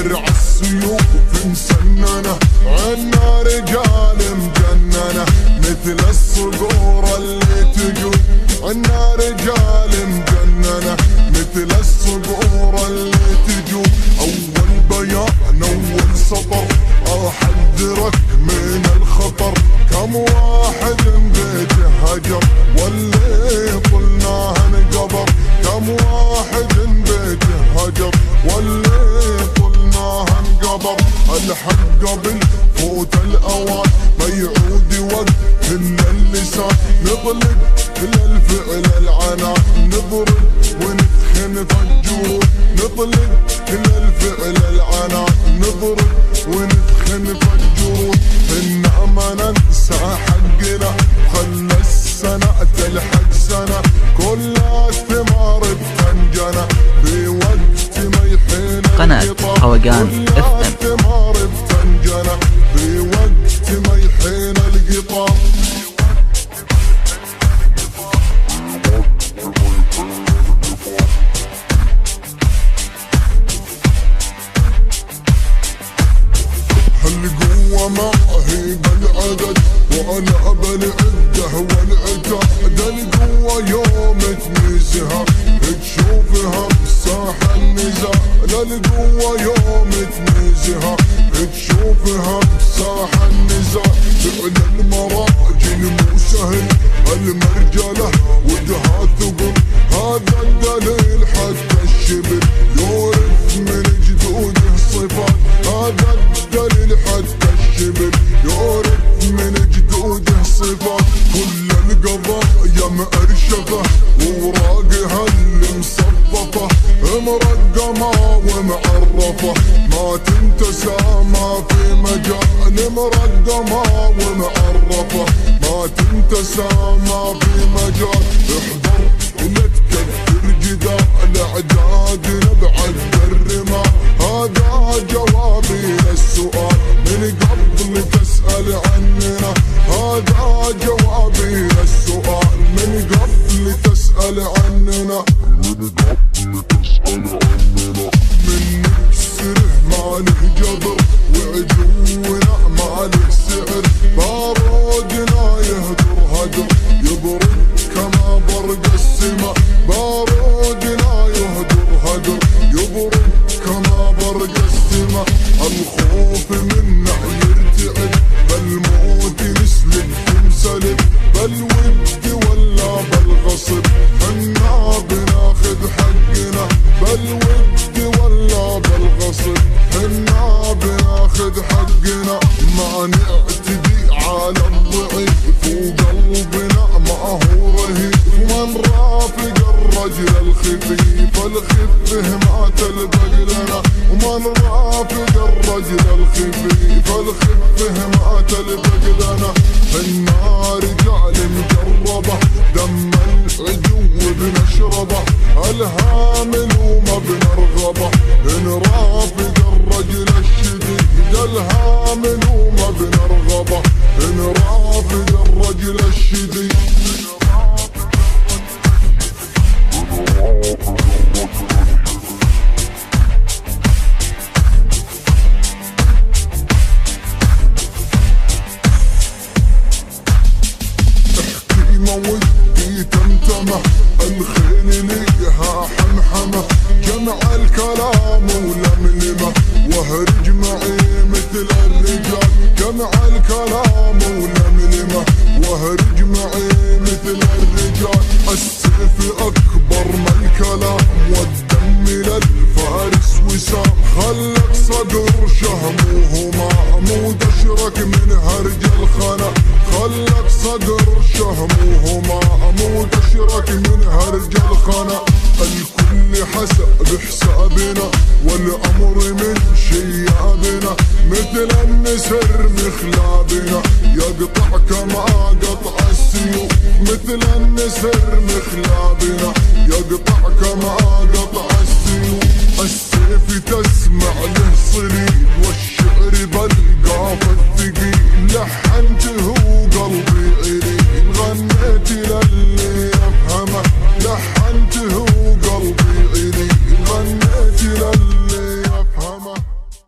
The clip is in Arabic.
درع السيوف مسننة، عنا رجال مجننة مثل الصقور اللي تجول، عنا رجال مجننة مثل الصقور اللي تجول. أول بيان أول سطر أحذرك من الخطر، كم واحد بيته هجر واللي طلناه انقبر، كم واحد بيته هجر واللي طلناه انقبر. الحق قبل فوت الأوان ما يعود وقت إلا اللسان، نطلق إلى الفعل العنان، نضرب ونثخن فالجروح، نطلق إلى الفعل العنان، نضرب ونثخن فالجروح. إنا ما ننسى حقنا، خلى السنة تلحق سنة، كل الثمار بتنجنى في وقت ما يحين قناة روقان FM. الثمار بتنجنى في وقت ما يحين القطار. هالقوة ما هي بالعدد وأنا بالعدة والعتاد، القوة يوم تنزها تشوفها بساحة النزاع، القوة يوم تنزها تشوفها بساحة النزاع. فعل المراجل مو سهل، المرجلة ودها ثقل، هذا الدليل حتى الشبل يورث من جدوده صفات، هذا الدليل حتى الشبل يورث من جدوده صفات. كل القضايا مأرشفة ووراقها اللي مصففة، مرقمة ومعرفة ما تنتسى ما في مجال، مرقمة ومعرفة ما تنتسى ما في مجال. احذر لا تكثر جدال اعدادنا بعد الرمال، هذا جوابي للسؤال من قبل تسأل عننا، هذا جوابي للسؤال من قبل تسأل عننا، من قبل تسأل عننا. من نكسره ما له جبر وعجونا ما له سعر، بارودنا يهدر هدر يبرد كما برق السما، بارودنا يهدر هدر يبرد كما برق السما. الخوف منا يرتعد بالموت نسلك تمسلك، بالود ولا بالغصب حنا بناخذ حقنا، بالود ولا بالغصب حنا بناخذ حقنا. ما نعتدي على الضعيف وقلبنا ما هو رهيب، ومن رافق الرجل الخفيف الخفه ما تلبق لنا، ومن رافق الرجل الخفيف الخفه ما تلبق لنا. حنا رجال مجربة دم العدو بنشربه، الهامل وما بنرغبه، نرافق الرجل الشديد الهامل وما بنرغبه، نرافق الرجل الشديد. ودي تمتمه الخيل ليها حمحمه، جمع الكلام ولملمه وهرج معي مثل الرجال، جمع الكلام ولملمه وهرج معي مثل الرجال. السيف اكبر من الكلام والدم للفارس وسام، خلك صدر شهموهما عمود اشرك من هرج الخنا، خلك صدر شهموهما عمود اشرك من هرج الخنا. الكل حسب حسابنا والامر من شيابنا، مثل النسر مخلابنا يقطع كما قطع السيوف، مثل النسر مخلابنا يقطع كما قطع السيوف. السيف تسمع له صليب والشعر بالقاف الثقيل، لحنته قلب